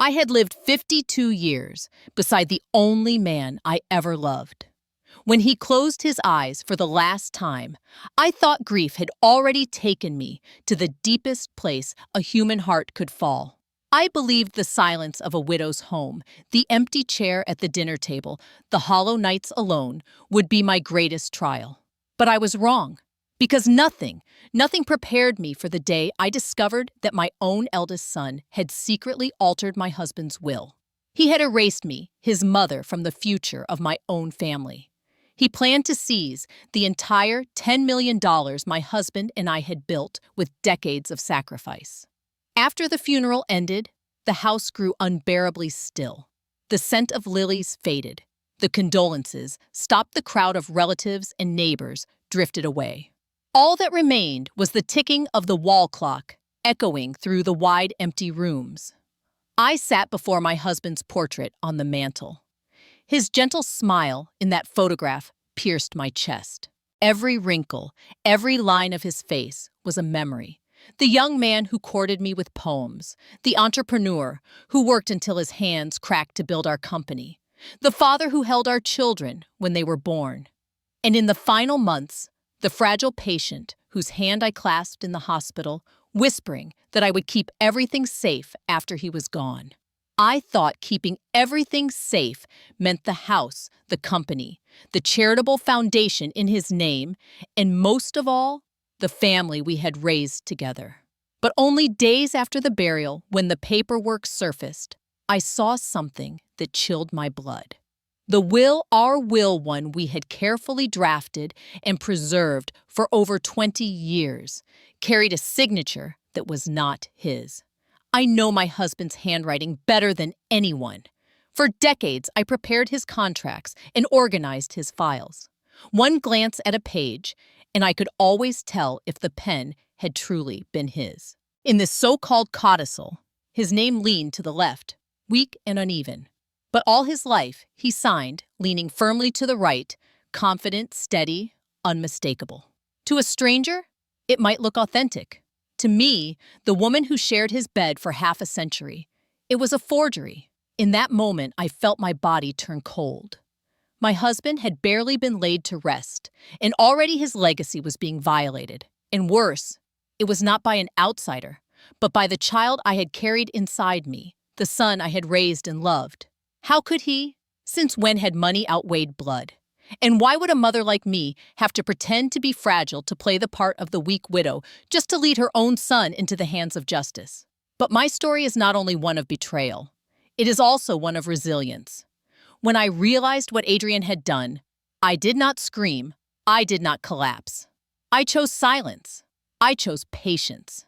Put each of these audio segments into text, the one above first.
I had lived 52 years beside the only man I ever loved. When he closed his eyes for the last time, I thought grief had already taken me to the deepest place a human heart could fall. I believed the silence of a widow's home, the empty chair at the dinner table, the hollow nights alone, would be my greatest trial. But I was wrong, because nothing prepared me for the day I discovered that my own eldest son had secretly altered my husband's will. He had erased me, his mother, from the future of my own family. He planned to seize the entire $10 million my husband and I had built with decades of sacrifice. After the funeral ended, the house grew unbearably still. The scent of lilies faded. The condolences stopped. The crowd of relatives and neighbors drifted away. All that remained was the ticking of the wall clock, echoing through the wide, empty rooms. I sat before my husband's portrait on the mantel. His gentle smile in that photograph pierced my chest. Every wrinkle, every line of his face was a memory. The young man who courted me with poems, the entrepreneur who worked until his hands cracked to build our company, the father who held our children when they were born. And in the final months, the fragile patient whose hand I clasped in the hospital, whispering that I would keep everything safe after he was gone. I thought keeping everything safe meant the house, the company, the charitable foundation in his name, and most of all, the family we had raised together. But only days after the burial, when the paperwork surfaced, I saw something that chilled my blood. The will, our will, one we had carefully drafted and preserved for over 20 years, carried a signature that was not his. I know my husband's handwriting better than anyone. For decades, I prepared his contracts and organized his files. One glance at a page, and I could always tell if the pen had truly been his. In this so-called codicil, his name leaned to the left, weak and uneven. But all his life, he signed, leaning firmly to the right, confident, steady, unmistakable. To a stranger, it might look authentic. To me, the woman who shared his bed for half a century, it was a forgery. In that moment, I felt my body turn cold. My husband had barely been laid to rest, and already his legacy was being violated. And worse, it was not by an outsider, but by the child I had carried inside me, the son I had raised and loved. How could he? Since when had money outweighed blood? And why would a mother like me have to pretend to be fragile to play the part of the weak widow just to lead her own son into the hands of justice? But my story is not only one of betrayal. It is also one of resilience. When I realized what Adrian had done, I did not scream. I did not collapse. I chose silence. I chose patience.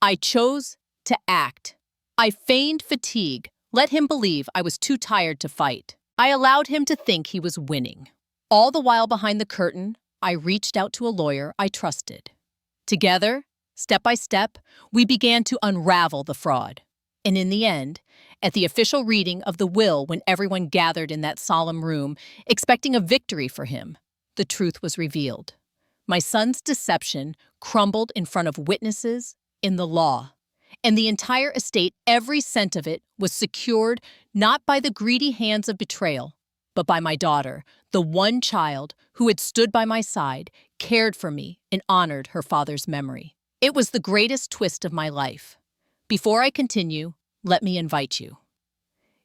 I chose to act. I feigned fatigue, let him believe I was too tired to fight. I allowed him to think he was winning. All the while behind the curtain, I reached out to a lawyer I trusted. Together, step by step, we began to unravel the fraud. And in the end, at the official reading of the will, when everyone gathered in that solemn room, expecting a victory for him, the truth was revealed. My son's deception crumbled in front of witnesses, in the law. And the entire estate, every cent of it, was secured not by the greedy hands of betrayal, but by my daughter, the one child who had stood by my side, cared for me, and honored her father's memory. It was the greatest twist of my life. Before I continue, let me invite you.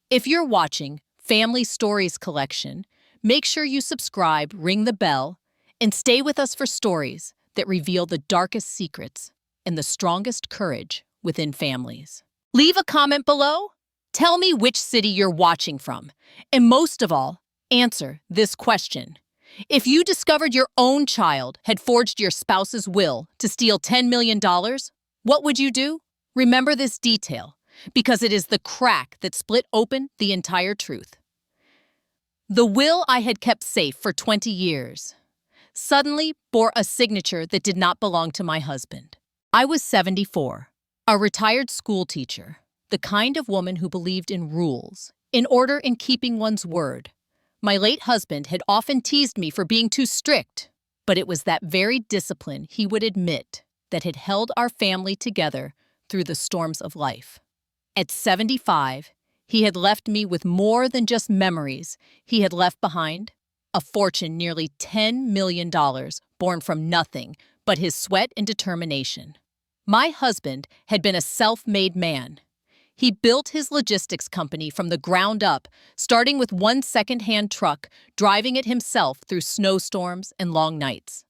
If you're watching Family Stories Collection, make sure you subscribe, ring the bell, and stay with us for stories that reveal the darkest secrets and the strongest courage within families. Leave a comment below. Tell me which city you're watching from. And most of all, answer this question. If you discovered your own child had forged your spouse's will to steal $10 million, what would you do? Remember this detail, because it is the crack that split open the entire truth. The will I had kept safe for 20 years suddenly bore a signature that did not belong to my husband. I was 74, a retired school teacher, the kind of woman who believed in rules, in order and keeping one's word. My late husband had often teased me for being too strict, but it was that very discipline, he would admit, that had held our family together through the storms of life. At 75, He had left me with more than just memories. He had left behind a fortune nearly $10 million, born from nothing but his sweat and determination. My husband had been a self-made man. He built his logistics company from the ground up, starting with one second-hand truck, driving it himself through snowstorms and long nights.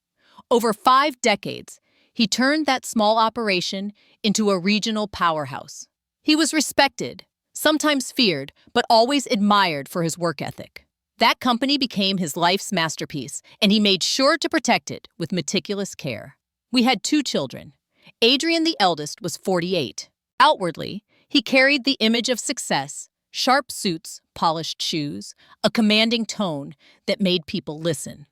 Over 5 decades, he turned that small operation into a regional powerhouse. He was respected, sometimes feared, but always admired for his work ethic. That company became his life's masterpiece, and he made sure to protect it with meticulous care. We had 2 children. Adrian, the eldest, was 48. Outwardly, he carried the image of success, sharp suits, polished shoes, a commanding tone that made people listen.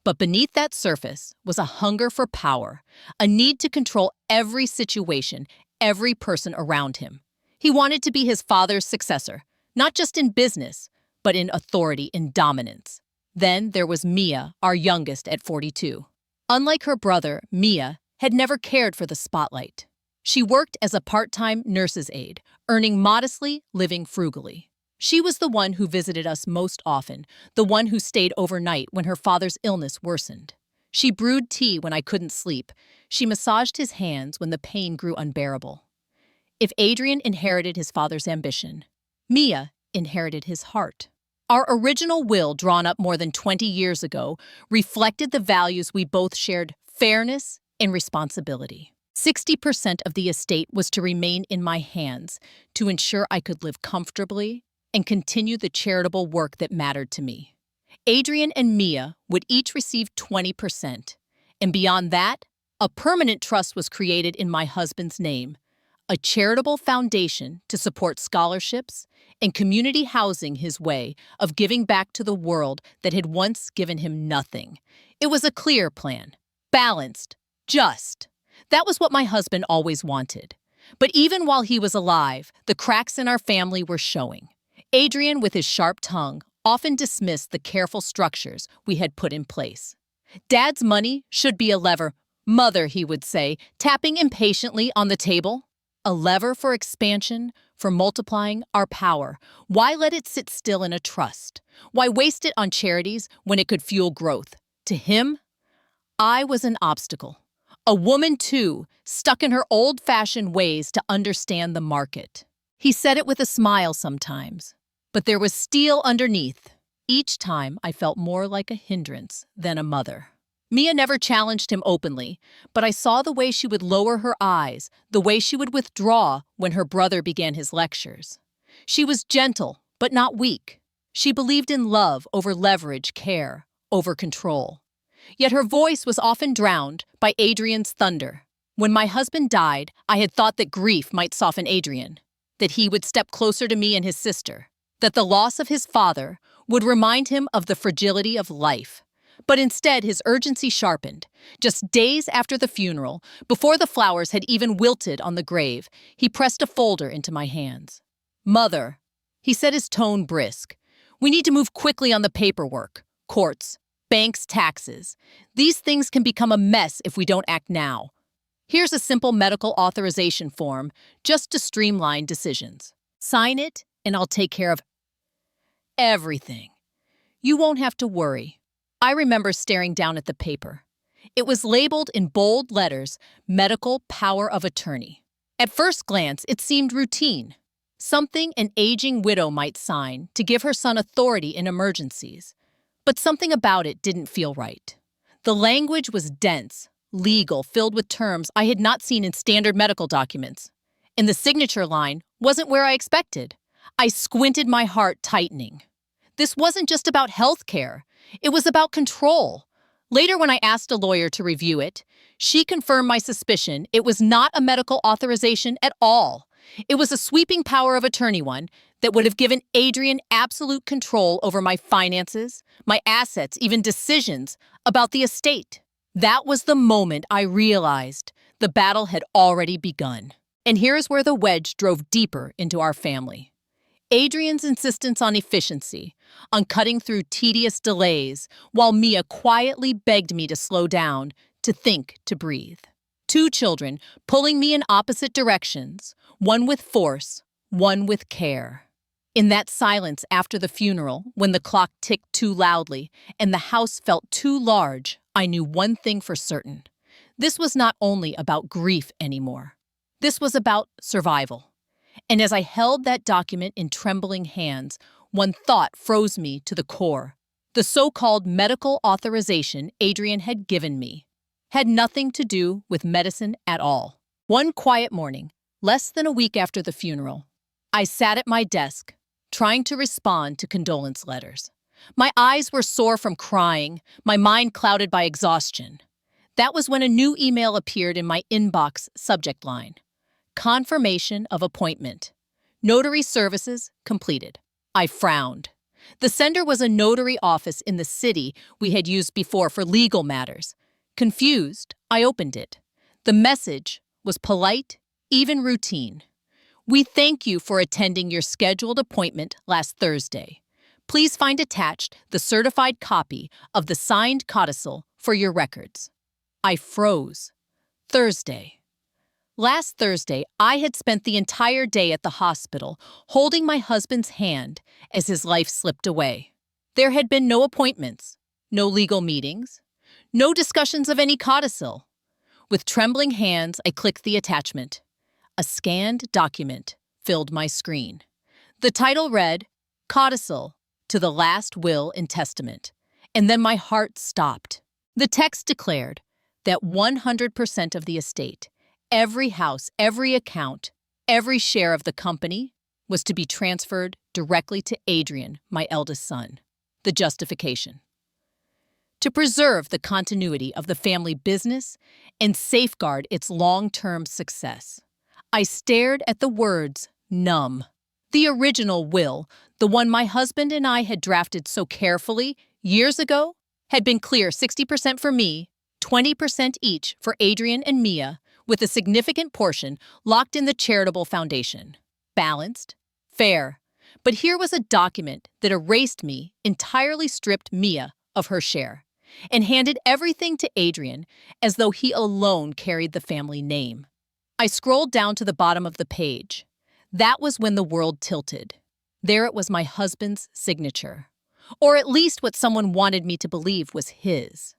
But beneath that surface was a hunger for power, a need to control every situation, every person around him. He wanted to be his father's successor, not just in business, but in authority and dominance. Then there was Mia, our youngest, at 42. Unlike her brother, Mia had never cared for the spotlight. She worked as a part-time nurse's aide, earning modestly, living frugally. She was the one who visited us most often, the one who stayed overnight when her father's illness worsened. She brewed tea when I couldn't sleep. She massaged his hands when the pain grew unbearable. If Adrian inherited his father's ambition, Mia inherited his heart. Our original will, drawn up more than 20 years ago, reflected the values we both shared: fairness and responsibility. 60% of the estate was to remain in my hands to ensure I could live comfortably and continue the charitable work that mattered to me. Adrian and Mia would each receive 20%, and beyond that, a permanent trust was created in my husband's name, a charitable foundation to support scholarships and community housing, his way of giving back to the world that had once given him nothing. It was a clear plan, balanced, just. That was what my husband always wanted. But even while he was alive, the cracks in our family were showing. Adrian, with his sharp tongue, often dismissed the careful structures we had put in place. Dad's money should be a lever, Mother, he would say, tapping impatiently on the table. A lever for expansion, for multiplying our power. Why let it sit still in a trust? Why waste it on charities when it could fuel growth? To him, I was an obstacle. A woman, too, stuck in her old-fashioned ways to understand the market. He said it with a smile sometimes, but there was steel underneath. Each time I felt more like a hindrance than a mother. Mia never challenged him openly, but I saw the way she would lower her eyes, the way she would withdraw when her brother began his lectures. She was gentle, but not weak. She believed in love over leverage, care over control. Yet her voice was often drowned by Adrian's thunder. When my husband died, I had thought that grief might soften Adrian, that he would step closer to me and his sister, that the loss of his father would remind him of the fragility of life. But instead, his urgency sharpened. Just days after the funeral, before the flowers had even wilted on the grave, he pressed a folder into my hands. "Mother," he said, his tone brisk, "we need to move quickly on the paperwork. Courts, banks, taxes. These things can become a mess if we don't act now. Here's a simple medical authorization form, just to streamline decisions. Sign it, and I'll take care of everything. You won't have to worry." I remember staring down at the paper. It was labeled in bold letters, Medical Power of Attorney. At first glance, it seemed routine. Something an aging widow might sign to give her son authority in emergencies. But something about it didn't feel right. The language was dense, legal, filled with terms I had not seen in standard medical documents. And the signature line wasn't where I expected. I squinted, my heart tightening. This wasn't just about health care. It was about control. Later, when I asked a lawyer to review it, she confirmed my suspicion. It was not a medical authorization at all. It was a sweeping power of attorney one that would have given Adrian absolute control over my finances, my assets, even decisions about the estate. That was the moment I realized the battle had already begun. And here's where the wedge drove deeper into our family. Adrian's insistence on efficiency, on cutting through tedious delays, while Mia quietly begged me to slow down, to think, to breathe. 2 children pulling me in opposite directions, one with force, one with care. In that silence after the funeral, when the clock ticked too loudly and the house felt too large, I knew one thing for certain. This was not only about grief anymore. This was about survival. And as I held that document in trembling hands, one thought froze me to the core. The so-called medical authorization Adrian had given me had nothing to do with medicine at all. One quiet morning, less than a week after the funeral, I sat at my desk, trying to respond to condolence letters. My eyes were sore from crying, my mind clouded by exhaustion. That was when a new email appeared in my inbox subject line. Confirmation of appointment. Notary services completed. I frowned. The sender was a notary office in the city we had used before for legal matters. Confused, I opened it. The message was polite, even routine. We thank you for attending your scheduled appointment last Thursday. Please find attached the certified copy of the signed codicil for your records. I froze. Thursday. Last Thursday, I had spent the entire day at the hospital holding my husband's hand as his life slipped away. There had been no appointments, no legal meetings, no discussions of any codicil. With trembling hands, I clicked the attachment. A scanned document filled my screen. The title read, Codicil to the Last Will and Testament, and then my heart stopped. The text declared that 100% of the estate, every house, every account, every share of the company was to be transferred directly to Adrian, my eldest son. The justification: to preserve the continuity of the family business and safeguard its long-term success. I stared at the words, numb. The original will, the one my husband and I had drafted so carefully years ago, had been clear: 60% for me, 20% each for Adrian and Mia, with a significant portion locked in the charitable foundation. Balanced, fair. But here was a document that erased me, entirely stripped Mia of her share, and handed everything to Adrian as though he alone carried the family name. I scrolled down to the bottom of the page. That was when the world tilted. There it was, my husband's signature. Or at least what someone wanted me to believe was his.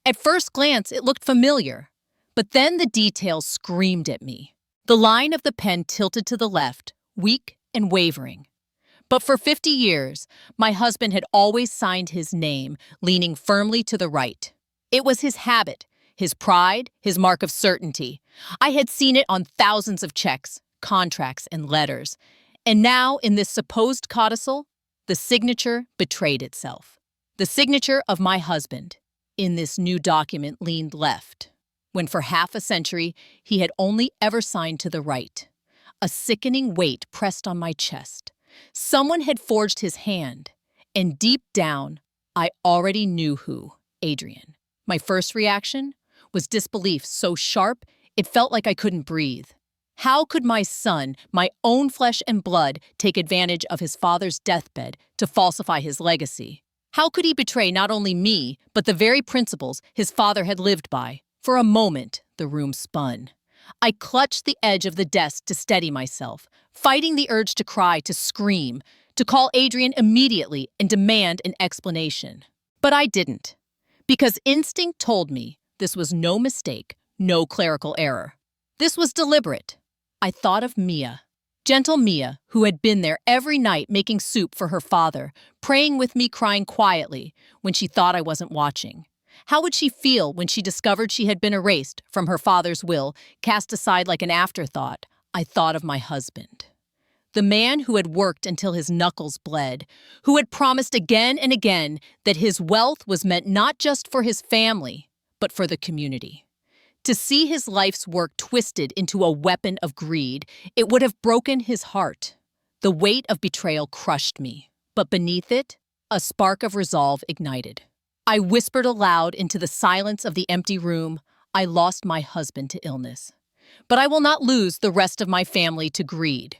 At first glance, it looked familiar. But then the details screamed at me. The line of the pen tilted to the left, weak and wavering. But for 50 years, my husband had always signed his name, leaning firmly to the right. It was his habit, his pride, his mark of certainty. I had seen it on thousands of checks, contracts, and letters. And now, in this supposed codicil, the signature betrayed itself. The signature of my husband, in this new document, leaned left, when for half a century he had only ever signed to the right. A sickening weight pressed on my chest. Someone had forged his hand, and deep down, I already knew who: Adrian. My first reaction was disbelief so sharp it felt like I couldn't breathe. How could my son, my own flesh and blood, take advantage of his father's deathbed to falsify his legacy? How could he betray not only me, but the very principles his father had lived by? For a moment, the room spun. I clutched the edge of the desk to steady myself, fighting the urge to cry, to scream, to call Adrian immediately and demand an explanation. But I didn't, because instinct told me this was no mistake, no clerical error. This was deliberate. I thought of Mia, gentle Mia, who had been there every night making soup for her father, praying with me, crying quietly when she thought I wasn't watching. How would she feel when she discovered she had been erased from her father's will, cast aside like an afterthought? I thought of my husband. The man who had worked until his knuckles bled, who had promised again and again that his wealth was meant not just for his family, but for the community. To see his life's work twisted into a weapon of greed, it would have broken his heart. The weight of betrayal crushed me, but beneath it, a spark of resolve ignited. I whispered aloud into the silence of the empty room, I lost my husband to illness. But I will not lose the rest of my family to greed.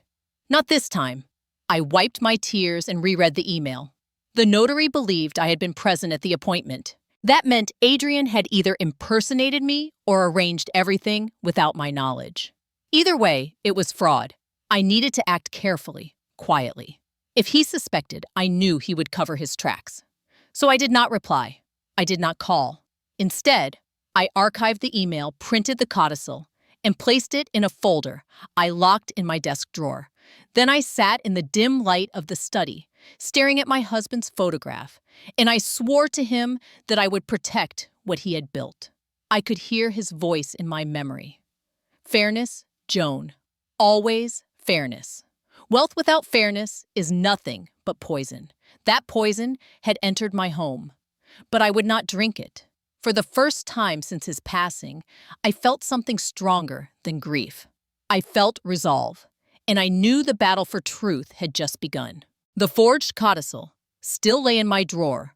Not this time. I wiped my tears and reread the email. The notary believed I had been present at the appointment. That meant Adrian had either impersonated me or arranged everything without my knowledge. Either way, it was fraud. I needed to act carefully, quietly. If he suspected, I knew he would cover his tracks. So I did not reply. I did not call. Instead, I archived the email, printed the codicil, and placed it in a folder I locked in my desk drawer. Then I sat in the dim light of the study, staring at my husband's photograph, and I swore to him that I would protect what he had built. I could hear his voice in my memory. Fairness, Joan. Always fairness. Wealth without fairness is nothing but poison. That poison had entered my home, but I would not drink it. For the first time since his passing, I felt something stronger than grief. I felt resolve, and I knew the battle for truth had just begun. The forged codicil still lay in my drawer,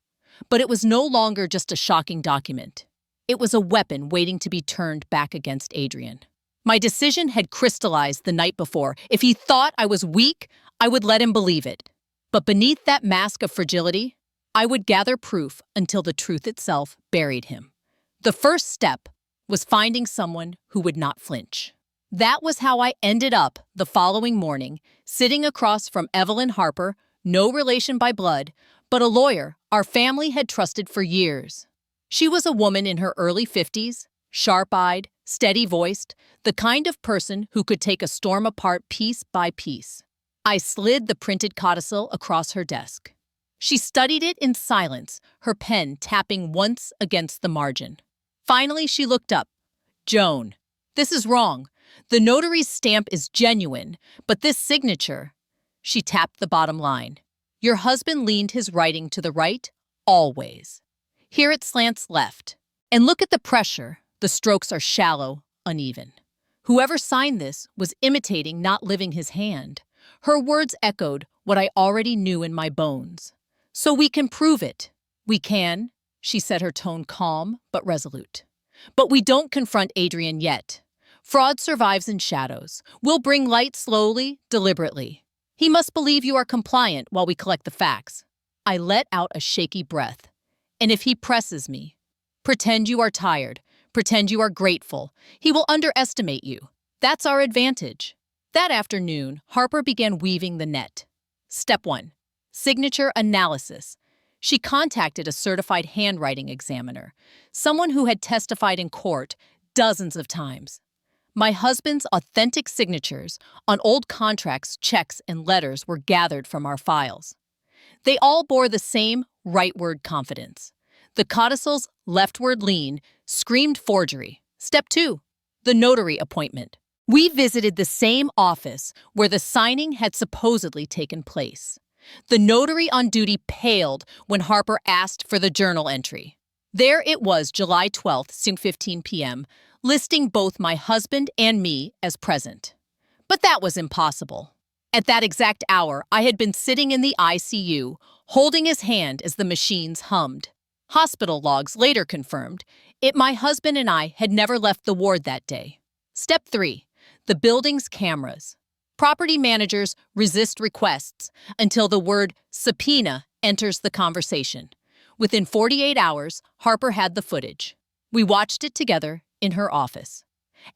but it was no longer just a shocking document. It was a weapon waiting to be turned back against Adrian. My decision had crystallized the night before. If he thought I was weak, I would let him believe it. But beneath that mask of fragility, I would gather proof until the truth itself buried him. The first step was finding someone who would not flinch. That was how I ended up the following morning, sitting across from Evelyn Harper, no relation by blood, but a lawyer our family had trusted for years. She was a woman in her early 50s, sharp-eyed, steady-voiced, the kind of person who could take a storm apart piece by piece. I slid the printed codicil across her desk. She studied it in silence, her pen tapping once against the margin. Finally, she looked up. "Joan, this is wrong. The notary's stamp is genuine, but this signature..." She tapped the bottom line. "Your husband leaned his writing to the right, always. Here it slants left. And look at the pressure. The strokes are shallow, uneven. Whoever signed this was imitating, not living his hand." Her words echoed what I already knew in my bones. "So we can prove it." "We can," she said, her tone calm but resolute. "But we don't confront Adrian yet. Fraud survives in shadows. We'll bring light slowly, deliberately. He must believe you are compliant while we collect the facts." I let out a shaky breath. "And if he presses me, pretend you are tired, pretend you are grateful. He will underestimate you. That's our advantage." That afternoon, Harper began weaving the net. Step 1. Signature analysis. She contacted a certified handwriting examiner, someone who had testified in court dozens of times. My husband's authentic signatures on old contracts, checks, and letters were gathered from our files. They all bore the same rightward confidence. The codicil's leftward lean screamed forgery. Step 2. The notary appointment. We visited the same office where the signing had supposedly taken place. The notary on duty paled when Harper asked for the journal entry. There it was, July 12th, 6:15 p.m., listing both my husband and me as present. But that was impossible. At that exact hour, I had been sitting in the ICU, holding his hand as the machines hummed. Hospital logs later confirmed my husband and I had never left the ward that day. Step 3. The building's cameras. Property managers resist requests until the word subpoena enters the conversation. Within 48 hours, Harper had the footage. We watched it together in her office.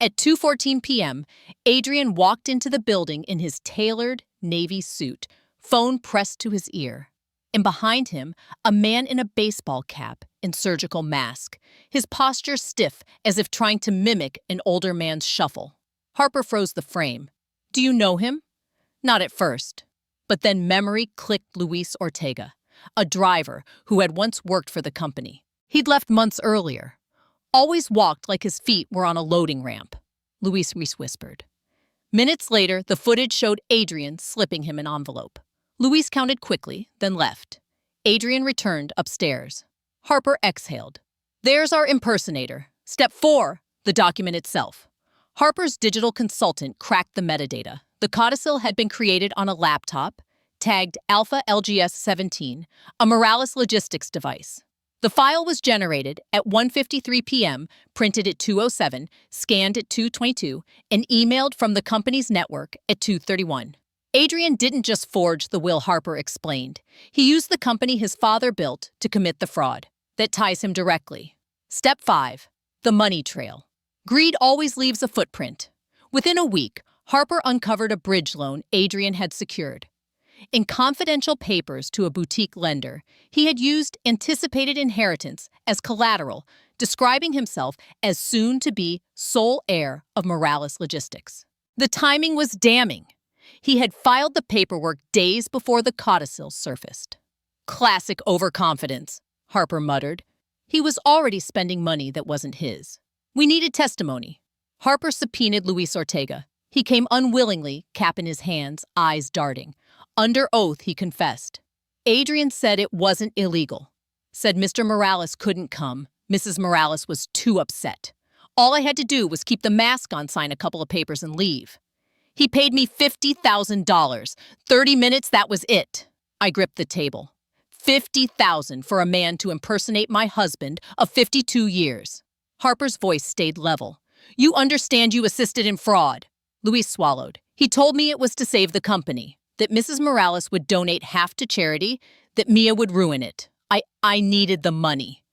At 2:14 p.m., Adrian walked into the building in his tailored navy suit, phone pressed to his ear. And behind him, a man in a baseball cap and surgical mask, his posture stiff as if trying to mimic an older man's shuffle. Harper froze the frame. "Do you know him?" Not at first. But then memory clicked. Luis Ortega, a driver who had once worked for the company. He'd left months earlier. Always walked like his feet were on a loading ramp. Luis whispered. Minutes later, the footage showed Adrian slipping him an envelope. Luis counted quickly, then left. Adrian returned upstairs. Harper exhaled. "There's our impersonator." Step 4. The document itself. Harper's digital consultant cracked the metadata. The codicil had been created on a laptop, tagged Alpha LGS 17, a Morales logistics device. The file was generated at 1:53 p.m., printed at 2:07, scanned at 2:22, and emailed from the company's network at 2:31. Adrian didn't just forge the will, Harper explained. He used the company his father built to commit the fraud. That ties him directly. Step 5. The money trail. Greed always leaves a footprint. Within a week, Harper uncovered a bridge loan Adrian had secured. In confidential papers to a boutique lender, he had used anticipated inheritance as collateral, describing himself as soon-to-be sole heir of Morales Logistics. The timing was damning. He had filed the paperwork days before the codicil surfaced. Classic overconfidence, Harper muttered. He was already spending money that wasn't his. We needed testimony. Harper subpoenaed Luis Ortega. He came unwillingly, cap in his hands, eyes darting. Under oath, he confessed. Adrian said it wasn't illegal. Said Mr. Morales couldn't come. Mrs. Morales was too upset. All I had to do was keep the mask on, sign a couple of papers, and leave. He paid me $50,000. 30 minutes, that was it. I gripped the table. $50,000 for a man to impersonate my husband of 52 years. Harper's voice stayed level. You understand you assisted in fraud. Luis swallowed. He told me it was to save the company, that Mrs. Morales would donate half to charity, that Mia would ruin it. I needed the money.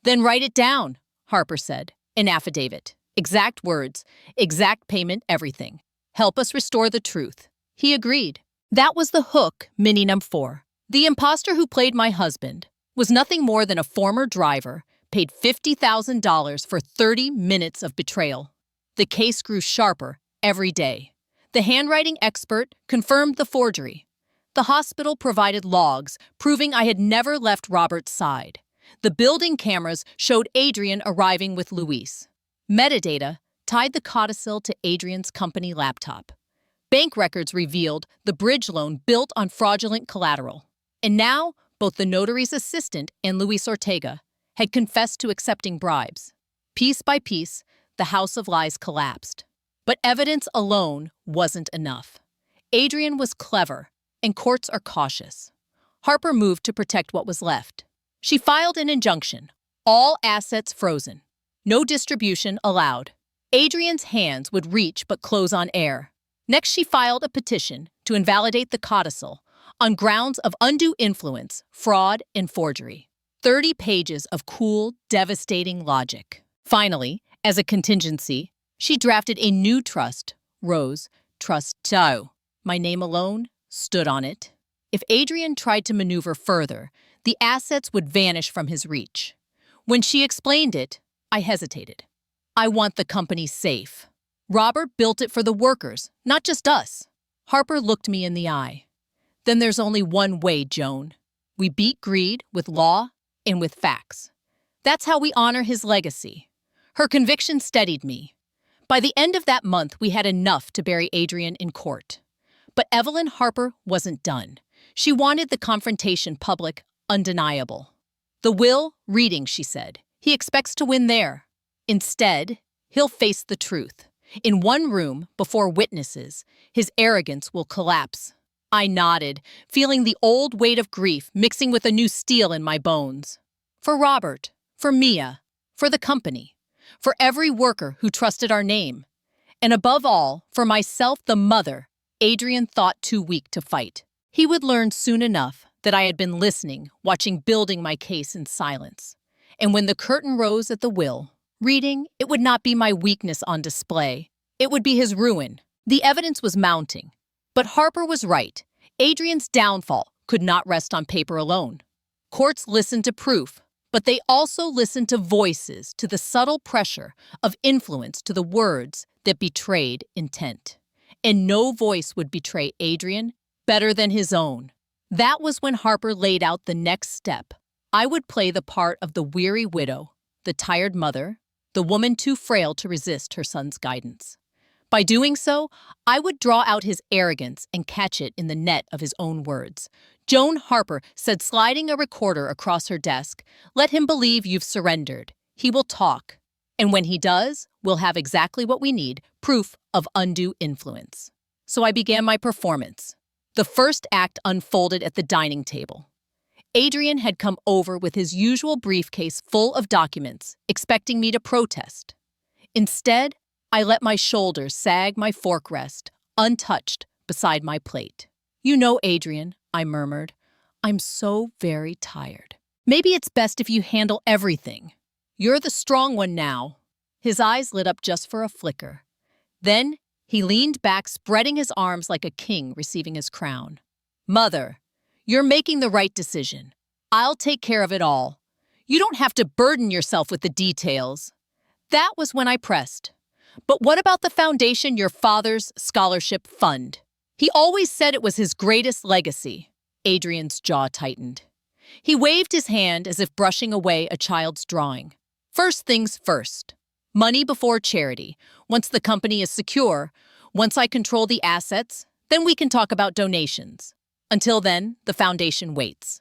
Then write it down, Harper said. An affidavit. Exact words, exact payment, everything. Help us restore the truth. He agreed. That was the hook, Minnie Num 4. The imposter who played my husband was nothing more than a former driver, paid $50,000 for 30 minutes of betrayal. The case grew sharper every day. The handwriting expert confirmed the forgery. The hospital provided logs proving I had never left Robert's side. The building cameras showed Adrian arriving with Luis. Metadata tied the codicil to Adrian's company laptop. Bank records revealed the bridge loan built on fraudulent collateral. And now, both the notary's assistant and Luis Ortega had confessed to accepting bribes. Piece by piece, the house of lies collapsed. But evidence alone wasn't enough. Adrian was clever, and courts are cautious. Harper moved to protect what was left. She filed an injunction, all assets frozen. No distribution allowed. Adrian's hands would reach but close on air. Next, she filed a petition to invalidate the codicil on grounds of undue influence, fraud, and forgery. 30 pages of cool, devastating logic. Finally, as a contingency, she drafted a new trust, Rose Trust Tao. My name alone stood on it. If Adrian tried to maneuver further, the assets would vanish from his reach. When she explained it, I hesitated. I want the company safe. Robert built it for the workers, not just us. Harper looked me in the eye. Then there's only one way, Joan. We beat greed with law and with facts. That's how we honor his legacy. Her conviction steadied me. By the end of that month, we had enough to bury Adrian in court. But Evelyn Harper wasn't done. She wanted the confrontation public, undeniable. The will, reading, she said. He expects to win there. Instead, he'll face the truth. In one room, before witnesses, his arrogance will collapse. I nodded, feeling the old weight of grief mixing with a new steel in my bones. For Robert, for Mia, for the company, for every worker who trusted our name, and above all, for myself, the mother Adrian thought too weak to fight. He would learn soon enough that I had been listening, watching, building my case in silence. And when the curtain rose at the will, reading, it would not be my weakness on display. It would be his ruin. The evidence was mounting. But Harper was right. Adrian's downfall could not rest on paper alone. Courts listened to proof, but they also listened to voices, to the subtle pressure of influence, to the words that betrayed intent. And no voice would betray Adrian better than his own. That was when Harper laid out the next step. I would play the part of the weary widow, the tired mother, the woman too frail to resist her son's guidance. By doing so, I would draw out his arrogance and catch it in the net of his own words. Joan Harper said, sliding a recorder across her desk, "Let him believe you've surrendered. He will talk. And when he does, we'll have exactly what we need, proof of undue influence." So I began my performance. The first act unfolded at the dining table. Adrian had come over with his usual briefcase full of documents, expecting me to protest. Instead, I let my shoulders sag, my fork rest, untouched, beside my plate. "You know, Adrian," I murmured, "I'm so very tired. Maybe it's best if you handle everything. You're the strong one now." His eyes lit up just for a flicker. Then he leaned back, spreading his arms like a king receiving his crown. Mother, you're making the right decision. I'll take care of it all. You don't have to burden yourself with the details. That was when I pressed. But what about the foundation, your father's scholarship fund? He always said it was his greatest legacy. Adrian's jaw tightened. He waved his hand as if brushing away a child's drawing. First things first. Money before charity. Once the company is secure, once I control the assets, then we can talk about donations. Until then, the foundation waits.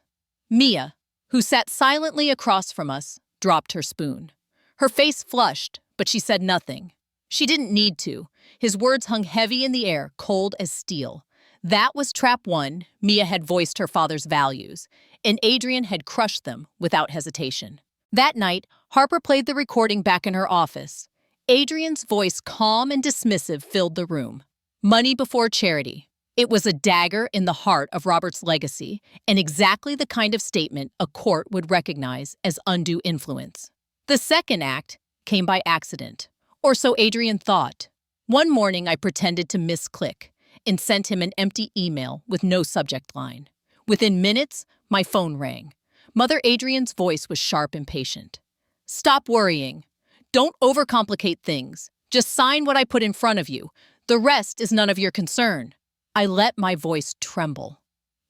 Mia, who sat silently across from us, dropped her spoon. Her face flushed, but she said nothing. She didn't need to. His words hung heavy in the air, cold as steel. That was trap one. Mia had voiced her father's values, and Adrian had crushed them without hesitation. That night, Harper played the recording back in her office. Adrian's voice, calm and dismissive, filled the room. Money before charity. It was a dagger in the heart of Robert's legacy, and exactly the kind of statement a court would recognize as undue influence. The second act came by accident, or so Adrian thought. One morning, I pretended to misclick and sent him an empty email with no subject line. Within minutes, my phone rang. Mother Adrian's voice was sharp and patient. Stop worrying. Don't overcomplicate things. Just sign what I put in front of you. The rest is none of your concern. I let my voice tremble.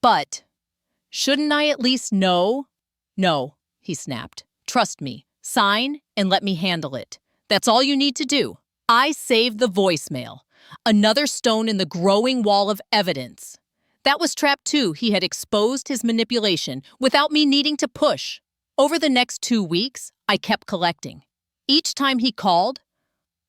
But, shouldn't I at least know? No, he snapped. Trust me. Sign and let me handle it. That's all you need to do. I saved the voicemail. Another stone in the growing wall of evidence. That was trap two. He had exposed his manipulation without me needing to push. Over the next 2 weeks, I kept collecting. Each time he called,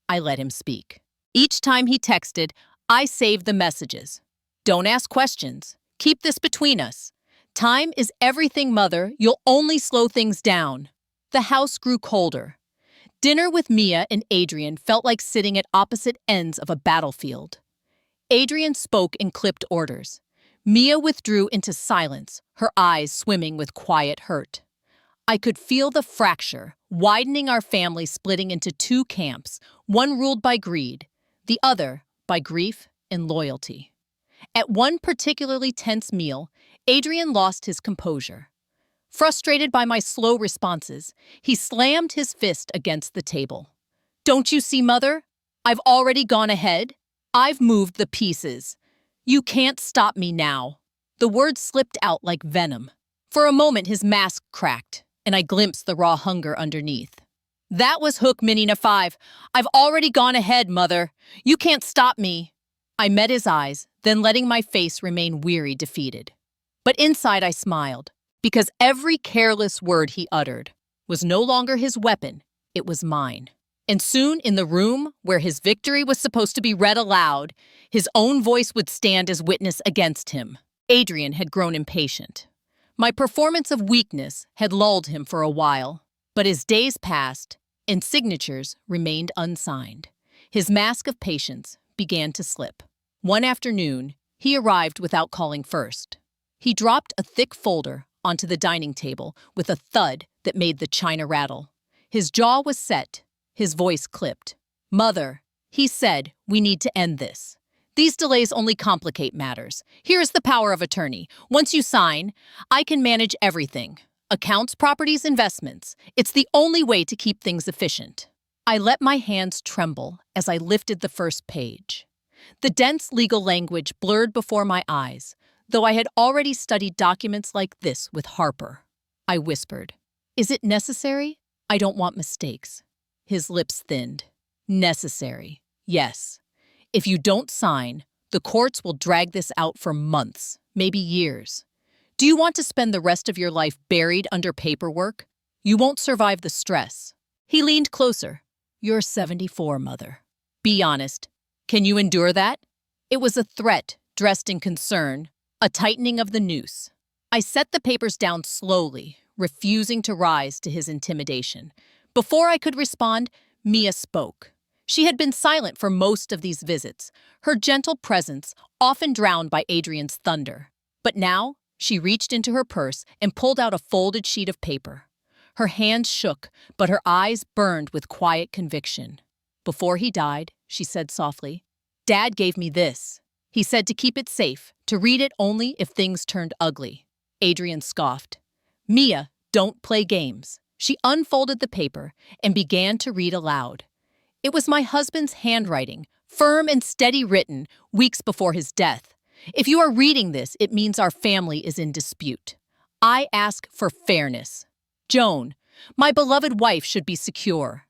I let him speak. Each time he texted, I saved the messages. Don't ask questions. Keep this between us. Time is everything, Mother. You'll only slow things down. The house grew colder. Dinner with Mia and Adrian felt like sitting at opposite ends of a battlefield. Adrian spoke in clipped orders. Mia withdrew into silence, her eyes swimming with quiet hurt. I could feel the fracture, widening, our family splitting into 2 camps, one ruled by greed, the other by grief and loyalty. At one particularly tense meal, Adrian lost his composure. Frustrated by my slow responses, he slammed his fist against the table. Don't you see, Mother? I've already gone ahead. I've moved the pieces. You can't stop me now. The words slipped out like venom. For a moment, his mask cracked, and I glimpsed the raw hunger underneath. That was hook meaning a 5. I've already gone ahead, Mother. You can't stop me. I met his eyes, then letting my face remain weary, defeated. But inside I smiled, because every careless word he uttered was no longer his weapon, it was mine. And soon, in the room where his victory was supposed to be read aloud, his own voice would stand as witness against him. Adrian had grown impatient. My performance of weakness had lulled him for a while, but as days passed and signatures remained unsigned, his mask of patience began to slip. One afternoon, he arrived without calling first. He dropped a thick folder onto the dining table with a thud that made the china rattle. His jaw was set, his voice clipped. Mother, he said, we need to end this. These delays only complicate matters. Here is the power of attorney. Once you sign, I can manage everything. Accounts, properties, investments. It's the only way to keep things efficient. I let my hands tremble as I lifted the first page. The dense legal language blurred before my eyes, though I had already studied documents like this with Harper. I whispered, Is it necessary? I don't want mistakes. His lips thinned. Necessary. Yes. If you don't sign, the courts will drag this out for months, maybe years. Do you want to spend the rest of your life buried under paperwork? You won't survive the stress. He leaned closer. You're 74, Mother. Be honest. Can you endure that? It was a threat dressed in concern, a tightening of the noose. I set the papers down slowly, refusing to rise to his intimidation. Before I could respond, Mia spoke. She had been silent for most of these visits, her gentle presence often drowned by Adrian's thunder. But now, she reached into her purse and pulled out a folded sheet of paper. Her hands shook, but her eyes burned with quiet conviction. Before he died, she said softly, Dad gave me this. He said to keep it safe, to read it only if things turned ugly. Adrian scoffed. Mia, don't play games. She unfolded the paper and began to read aloud. It was my husband's handwriting, firm and steady written, weeks before his death. If you are reading this, it means our family is in dispute. I ask for fairness. Joan, my beloved wife, should be secure.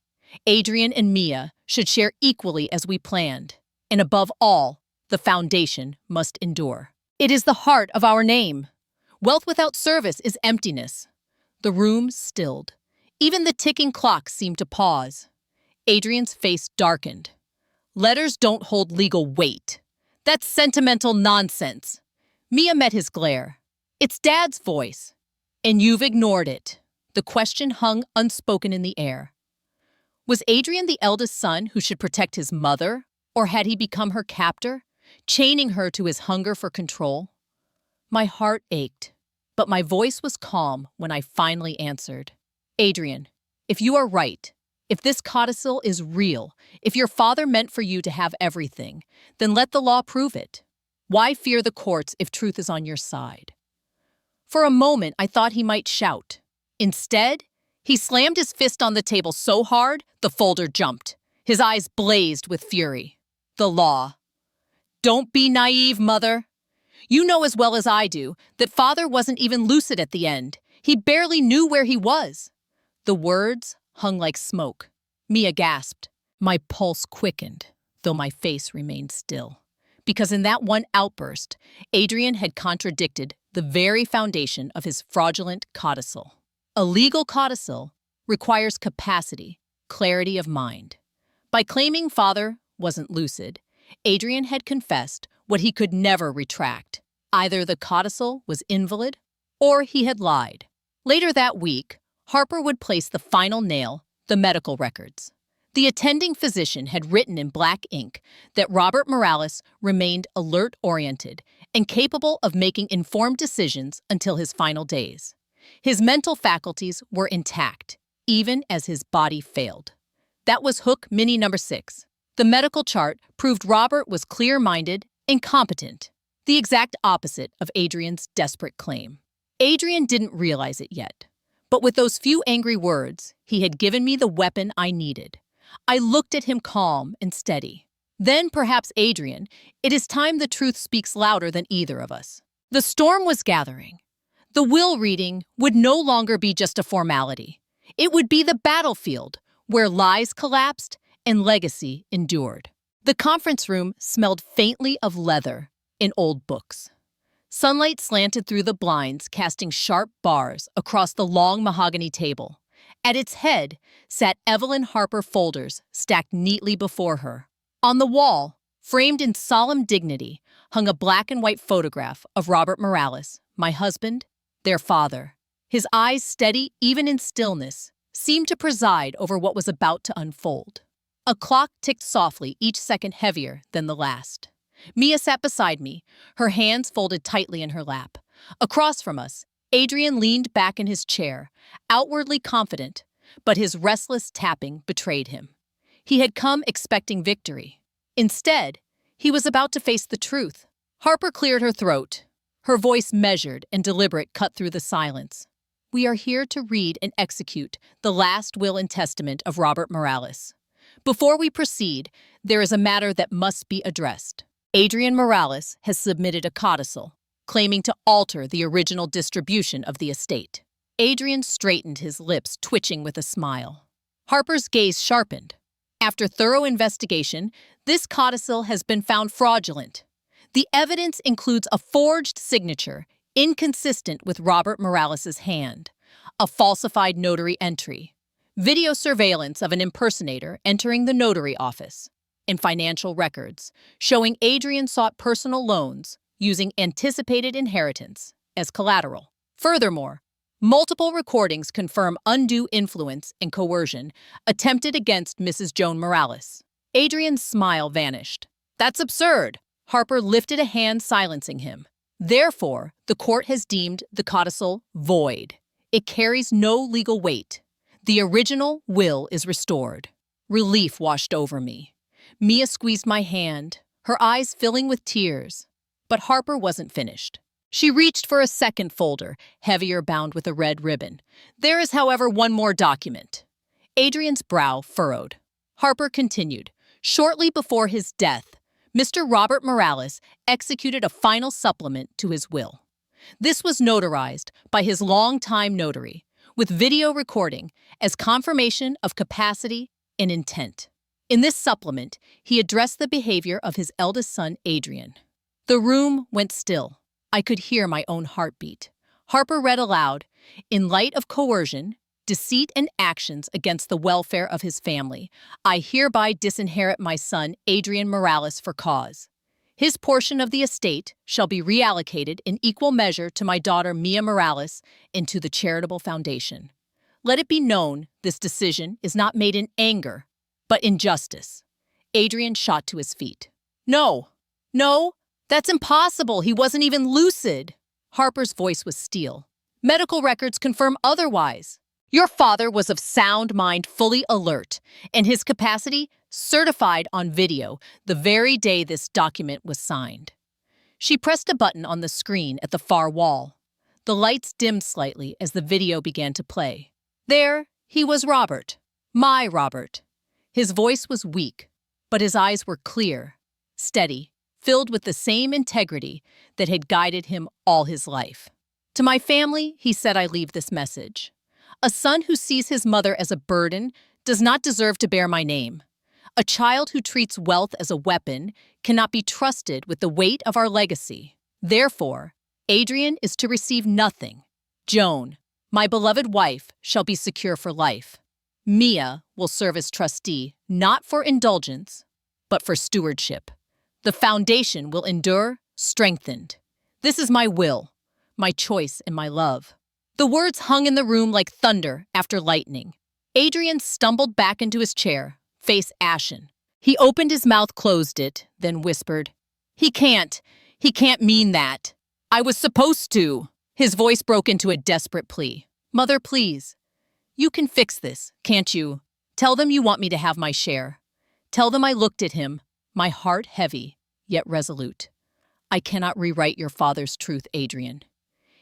Adrian and Mia should share equally as we planned. And above all, the foundation must endure. It is the heart of our name. Wealth without service is emptiness. The room stilled. Even the ticking clock seemed to pause. Adrian's face darkened. Letters don't hold legal weight. That's sentimental nonsense. Mia met his glare. It's Dad's voice. And you've ignored it. The question hung unspoken in the air. Was Adrian the eldest son who should protect his mother, or had he become her captor, chaining her to his hunger for control? My heart ached, but my voice was calm when I finally answered. Adrian, if you are right, if this codicil is real, if your father meant for you to have everything, then let the law prove it. Why fear the courts if truth is on your side? For a moment, I thought he might shout. Instead, he slammed his fist on the table so hard, the folder jumped. His eyes blazed with fury. The law. Don't be naive, Mother. You know as well as I do that Father wasn't even lucid at the end. He barely knew where he was. The words hung like smoke. Mia gasped. My pulse quickened, though my face remained still. Because in that one outburst, Adrian had contradicted the very foundation of his fraudulent codicil. A legal codicil requires capacity, clarity of mind. By claiming Father wasn't lucid, Adrian had confessed what he could never retract. Either the codicil was invalid, or he had lied. Later that week, Harper would place the final nail, the medical records. The attending physician had written in black ink that Robert Morales remained alert-oriented and capable of making informed decisions until his final days. His mental faculties were intact, even as his body failed. That was hook mini number 6. The medical chart proved Robert was clear-minded and competent, the exact opposite of Adrian's desperate claim. Adrian didn't realize it yet, but with those few angry words, he had given me the weapon I needed. I looked at him calm and steady. Then, perhaps, Adrian, it is time the truth speaks louder than either of us. The storm was gathering. The will reading would no longer be just a formality. It would be the battlefield where lies collapsed and legacy endured. The conference room smelled faintly of leather and old books. Sunlight slanted through the blinds, casting sharp bars across the long mahogany table. At its head sat Evelyn Harper folders stacked neatly before her. On the wall, framed in solemn dignity, hung a black and white photograph of Robert Morales, my husband, their father. His eyes, steady even in stillness, seemed to preside over what was about to unfold. A clock ticked softly, each second heavier than the last. Mia sat beside me, her hands folded tightly in her lap. Across from us, Adrian leaned back in his chair, outwardly confident, but his restless tapping betrayed him. He had come expecting victory. Instead, he was about to face the truth. Harper cleared her throat. Her voice, measured and deliberate, cut through the silence. We are here to read and execute the last will and testament of Robert Morales. Before we proceed, there is a matter that must be addressed. Adrian Morales has submitted a codicil, claiming to alter the original distribution of the estate. Adrian straightened, his lips twitching with a smile. Harper's gaze sharpened. After thorough investigation, this codicil has been found fraudulent. The evidence includes a forged signature, inconsistent with Robert Morales' hand, a falsified notary entry, video surveillance of an impersonator entering the notary office, and financial records showing Adrian sought personal loans using anticipated inheritance as collateral. Furthermore, multiple recordings confirm undue influence and coercion attempted against Mrs. Joan Morales. Adrian's smile vanished. That's absurd. Harper lifted a hand, silencing him. Therefore, the court has deemed the codicil void. It carries no legal weight. The original will is restored. Relief washed over me. Mia squeezed my hand, her eyes filling with tears. But Harper wasn't finished. She reached for a second folder, heavier bound with a red ribbon. There is, however, one more document. Adrian's brow furrowed. Harper continued. Shortly before his death, Mr. Robert Morales executed a final supplement to his will. This was notarized by his longtime notary, with video recording as confirmation of capacity and intent. In this supplement, he addressed the behavior of his eldest son, Adrian. The room went still. I could hear my own heartbeat. Harper read aloud, "In light of coercion, deceit, and actions against the welfare of his family, I hereby disinherit my son, Adrian Morales, for cause. His portion of the estate shall be reallocated in equal measure to my daughter, Mia Morales, and to the charitable foundation. Let it be known this decision is not made in anger, but in justice." Adrian shot to his feet. No, that's impossible. He wasn't even lucid." Harper's voice was steel. "Medical records confirm otherwise. Your father was of sound mind, fully alert, and his capacity certified on video the very day this document was signed." She pressed a button on the screen at the far wall. The lights dimmed slightly as the video began to play. There he was, Robert. My Robert. His voice was weak, but his eyes were clear, steady, filled with the same integrity that had guided him all his life. "To my family," he said, "I leave this message. A son who sees his mother as a burden does not deserve to bear my name. A child who treats wealth as a weapon cannot be trusted with the weight of our legacy. Therefore, Adrian is to receive nothing. Joan, my beloved wife, shall be secure for life. Mia will serve as trustee, not for indulgence, but for stewardship. The foundation will endure, strengthened. This is my will, my choice, and my love." The words hung in the room like thunder after lightning. Adrian stumbled back into his chair, face ashen. He opened his mouth, closed it, then whispered, He can't mean that. I was supposed to." His voice broke into a desperate plea. "Mother, please. You can fix this, can't you? Tell them you want me to have my share. Tell them." I looked at him, my heart heavy, yet resolute. "I cannot rewrite your father's truth, Adrian.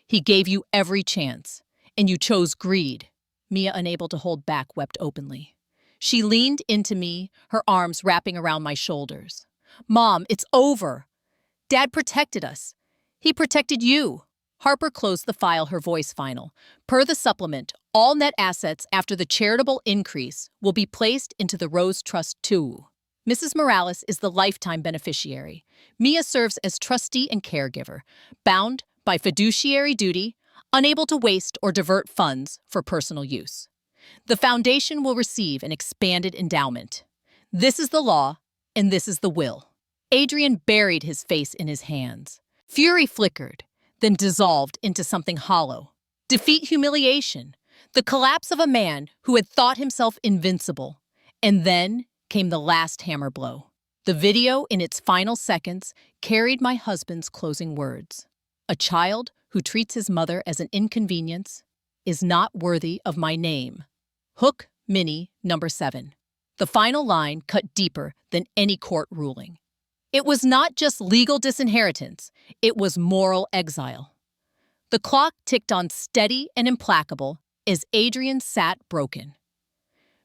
He gave you every chance, and you chose greed." Mia, unable to hold back, wept openly. She leaned into me, her arms wrapping around my shoulders. "Mom, it's over. Dad protected us. He protected you." Harper closed the file, her voice final. "Per the supplement, all net assets after the charitable increase will be placed into the Rose Trust too. Mrs. Morales is the lifetime beneficiary. Mia serves as trustee and caregiver, bound by fiduciary duty, unable to waste or divert funds for personal use. The foundation will receive an expanded endowment. This is the law, and this is the will." Adrian buried his face in his hands. Fury flickered, then dissolved into something hollow. Defeat, humiliation, the collapse of a man who had thought himself invincible. And then came the last hammer blow. The video, in its final seconds, carried my husband's closing words. "A child who treats his mother as an inconvenience is not worthy of my name. Hook, Minnie, number 7. The final line cut deeper than any court ruling. It was not just legal disinheritance, it was moral exile. The clock ticked on, steady and implacable, as Adrian sat broken.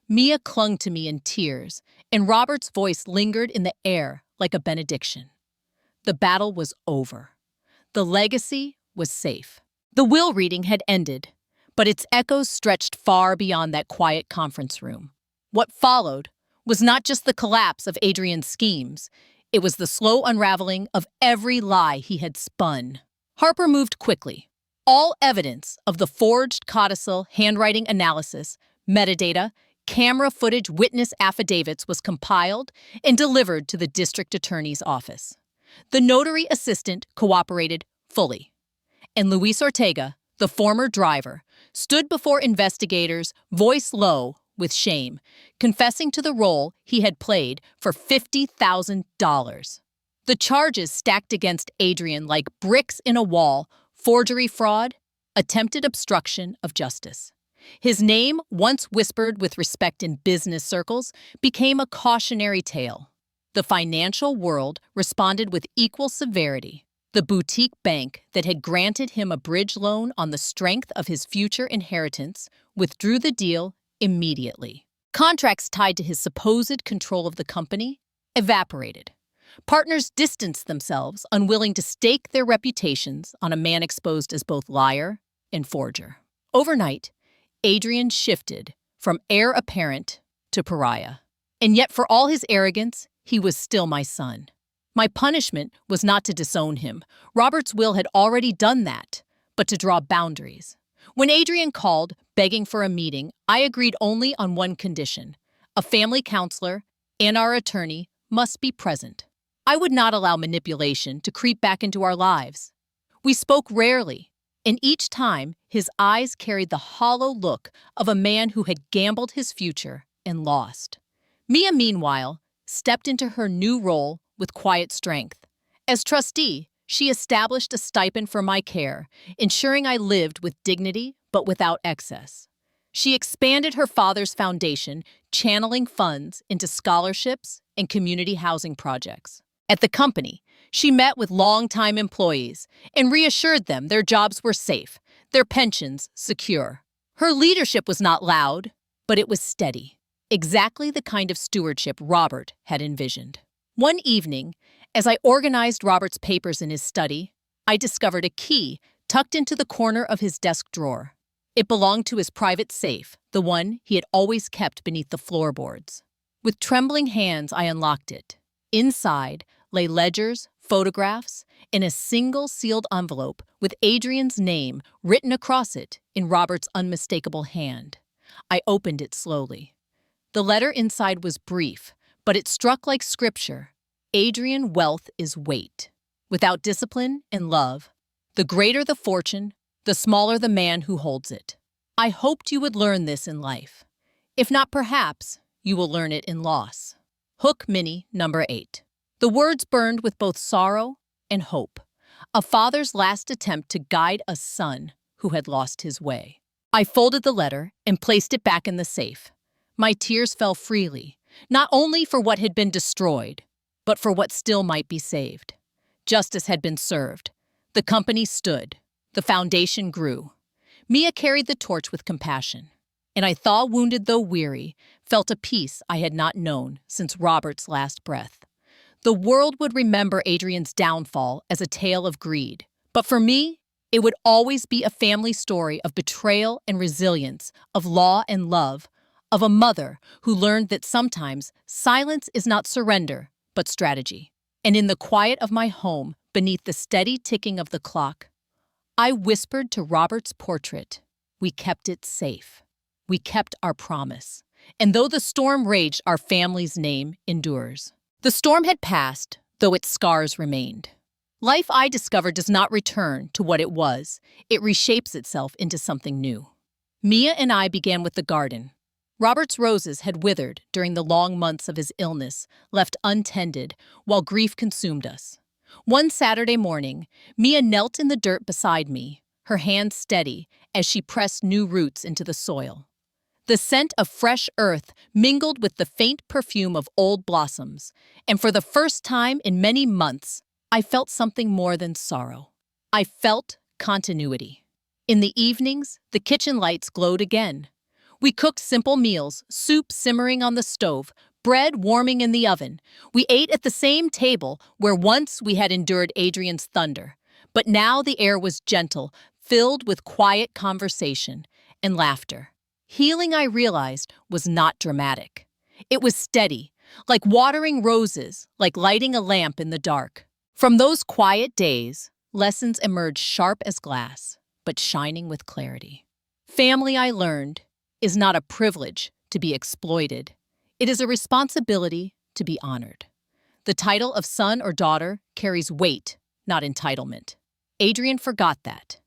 Mia clung to me in tears, and Robert's voice lingered in the air like a benediction. The battle was over. The legacy was safe. The will reading had ended, but its echoes stretched far beyond that quiet conference room. What followed was not just the collapse of Adrian's schemes, it was the slow unraveling of every lie he had spun. Harper moved quickly. All evidence of the forged codicil, handwriting analysis, metadata, camera footage, witness affidavits was compiled and delivered to the district attorney's office. The notary assistant cooperated fully, and Luis Ortega, the former driver, stood before investigators, voice low with shame, confessing to the role he had played for $50,000. The charges stacked against Adrian like bricks in a wall: forgery, fraud, attempted obstruction of justice. His name, once whispered with respect in business circles, became a cautionary tale. The financial world responded with equal severity. The boutique bank that had granted him a bridge loan on the strength of his future inheritance withdrew the deal immediately. Contracts tied to his supposed control of the company evaporated. Partners distanced themselves, unwilling to stake their reputations on a man exposed as both liar and forger. Overnight, Adrian shifted from heir apparent to pariah. And yet, for all his arrogance, he was still my son. My punishment was not to disown him. Robert's will had already done that, but to draw boundaries. When Adrian called, begging for a meeting, I agreed only on one condition. A family counselor and our attorney must be present. I would not allow manipulation to creep back into our lives. We spoke rarely, and each time his eyes carried the hollow look of a man who had gambled his future and lost. Mia, meanwhile, stepped into her new role with quiet strength. As trustee, she established a stipend for my care, ensuring I lived with dignity but without excess. She expanded her father's foundation, channeling funds into scholarships and community housing projects. At the company, she met with longtime employees and reassured them their jobs were safe, their pensions secure. Her leadership was not loud, but it was steady. Exactly the kind of stewardship Robert had envisioned. One evening, as I organized Robert's papers in his study, I discovered a key tucked into the corner of his desk drawer. It belonged to his private safe, the one he had always kept beneath the floorboards. With trembling hands, I unlocked it. Inside lay ledgers, photographs, and a single sealed envelope with Adrian's name written across it in Robert's unmistakable hand. I opened it slowly. The letter inside was brief, but it struck like scripture. Adrian, wealth is weight. Without discipline and love, the greater the fortune, the smaller the man who holds it. I hoped you would learn this in life. If not, perhaps you will learn it in loss. Hook Mini number 8. The words burned with both sorrow and hope. A father's last attempt to guide a son who had lost his way. I folded the letter and placed it back in the safe. My tears fell freely, not only for what had been destroyed, but for what still might be saved. Justice had been served. The company stood. The foundation grew. Mia carried the torch with compassion, and I, thaw wounded though weary, felt a peace I had not known since Robert's last breath. The world would remember Adrian's downfall as a tale of greed, but for me, it would always be a family story of betrayal and resilience, of law and love, of a mother who learned that sometimes silence is not surrender, but strategy. And in the quiet of my home, beneath the steady ticking of the clock, I whispered to Robert's portrait. We kept it safe. We kept our promise. And though the storm raged, our family's name endures. The storm had passed, though its scars remained. Life, I discovered, does not return to what it was. It reshapes itself into something new. Mia and I began with the garden. Robert's roses had withered during the long months of his illness, left untended, while grief consumed us. One Saturday morning, Mia knelt in the dirt beside me, her hands steady as she pressed new roots into the soil. The scent of fresh earth mingled with the faint perfume of old blossoms, and for the first time in many months, I felt something more than sorrow. I felt continuity. In the evenings, the kitchen lights glowed again. We cooked simple meals, soup simmering on the stove, bread warming in the oven. We ate at the same table where once we had endured Adrian's thunder. But now the air was gentle, filled with quiet conversation and laughter. Healing, I realized, was not dramatic. It was steady, like watering roses, like lighting a lamp in the dark. From those quiet days, lessons emerged sharp as glass, but shining with clarity. Family, I learned, is not a privilege to be exploited. It is a responsibility to be honored. The title of son or daughter carries weight, not entitlement. Adrian forgot that.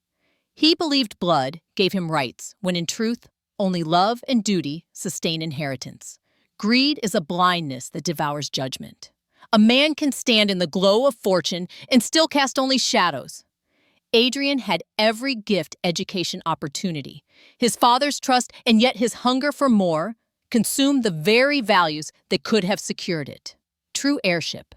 He believed blood gave him rights, when in truth, only love and duty sustain inheritance. Greed is a blindness that devours judgment. A man can stand in the glow of fortune and still cast only shadows. Adrian had every gift, education, opportunity. His father's trust, and yet his hunger for more, consumed the very values that could have secured it. true heirship,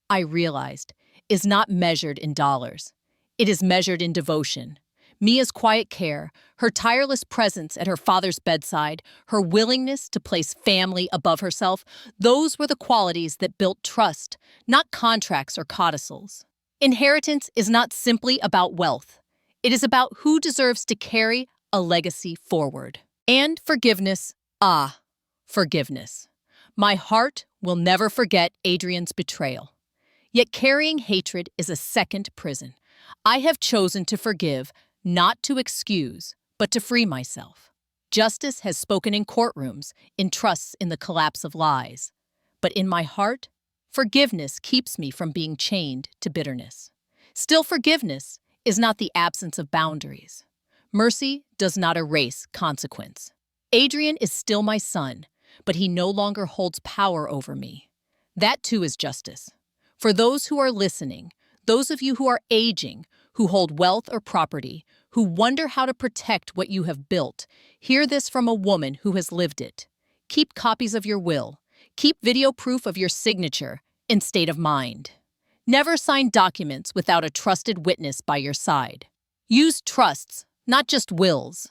I realized, is not measured in dollars. It is measured in devotion. Mia's quiet care, her tireless presence at her father's bedside, her willingness to place family above herself, those were the qualities that built trust, not contracts or codicils. Inheritance is not simply about wealth. It is about who deserves to carry a legacy forward. And forgiveness, forgiveness. My heart will never forget Adrian's betrayal. Yet carrying hatred is a second prison. I have chosen to forgive, not to excuse, but to free myself. Justice has spoken in courtrooms, in trusts in the collapse of lies. But in my heart, forgiveness keeps me from being chained to bitterness. Still, forgiveness is not the absence of boundaries. Mercy does not erase consequence. Adrian is still my son, but he no longer holds power over me. That too is justice. For those who are listening, those of you who are aging, who hold wealth or property, who wonder how to protect what you have built, hear this from a woman who has lived it. Keep copies of your will. Keep video proof of your signature in state of mind. Never sign documents without a trusted witness by your side. Use trusts, not just wills.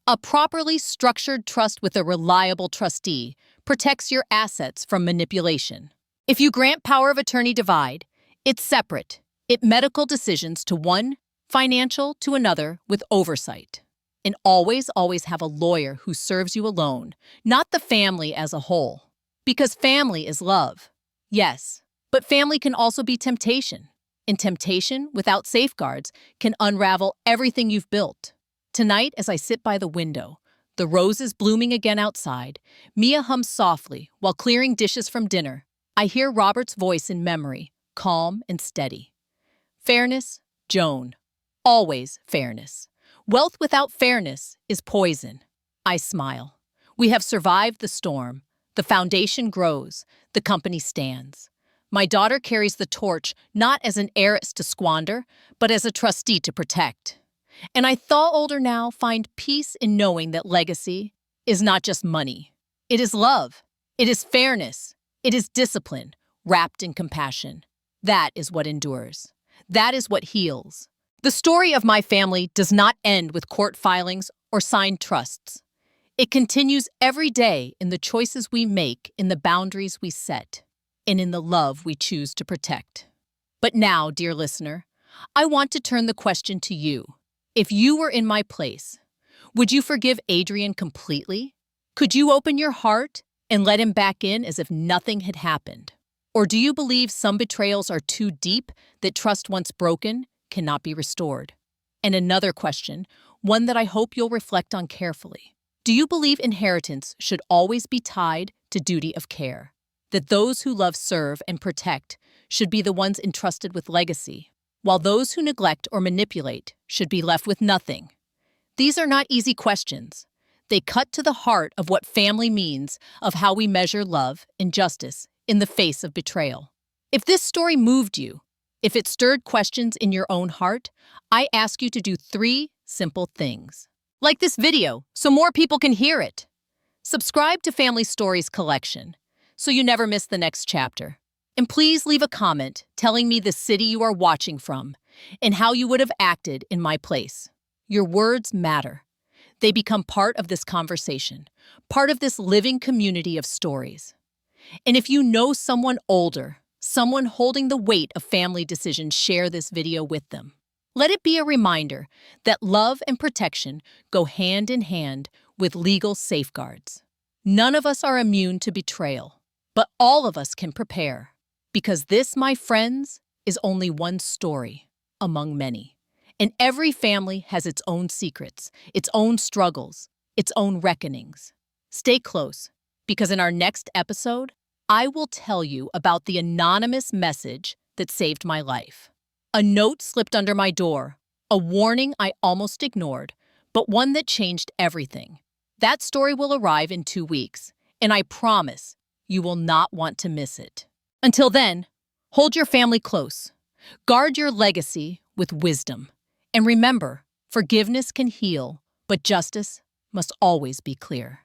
A properly structured trust with a reliable trustee protects your assets from manipulation. If you grant power of attorney divide, it's separate. It medical decisions to one, financial to another with oversight. And always have a lawyer who serves you alone, not the family as a whole. Because family is love. Yes, but family can also be temptation. And temptation, without safeguards, can unravel everything you've built. Tonight, as I sit by the window, the roses blooming again outside, Mia hums softly while clearing dishes from dinner. I hear Robert's voice in memory, calm and steady. Fairness, Joan. Always fairness. Wealth without fairness is poison. I smile. We have survived the storm. The foundation grows. The company stands. My daughter carries the torch not as an heiress to squander, but as a trustee to protect. And I, though older now, find peace in knowing that legacy is not just money. It is love. It is fairness. It is discipline, wrapped in compassion. That is what endures. That is what heals. The story of my family does not end with court filings or signed trusts. It continues every day in the choices we make, in the boundaries we set, and in the love we choose to protect. But now, dear listener, I want to turn the question to you. If you were in my place, would you forgive Adrian completely? Could you open your heart and let him back in as if nothing had happened? Or do you believe some betrayals are too deep, that trust once broken cannot be restored? And another question, one that I hope you'll reflect on carefully. Do you believe inheritance should always be tied to duty of care? That those who love, serve, and protect should be the ones entrusted with legacy, while those who neglect or manipulate should be left with nothing? These are not easy questions. They cut to the heart of what family means, of how we measure love and justice in the face of betrayal. If this story moved you, if it stirred questions in your own heart, I ask you to do 3 simple things. Like this video so more people can hear it. Subscribe to Family Stories Collection so you never miss the next chapter. And please leave a comment telling me the city you are watching from and how you would have acted in my place. Your words matter. They become part of this conversation, part of this living community of stories. And if you know someone older, someone holding the weight of family decisions, share this video with them. Let it be a reminder that love and protection go hand in hand with legal safeguards. None of us are immune to betrayal, but all of us can prepare. Because this, my friends, is only one story among many. And every family has its own secrets, its own struggles, its own reckonings. Stay close, because in our next episode, I will tell you about the anonymous message that saved my life. A note slipped under my door, a warning I almost ignored, but one that changed everything. That story will arrive in 2 weeks, and I promise you will not want to miss it. Until then, hold your family close. Guard your legacy with wisdom. And remember, forgiveness can heal, but justice must always be clear.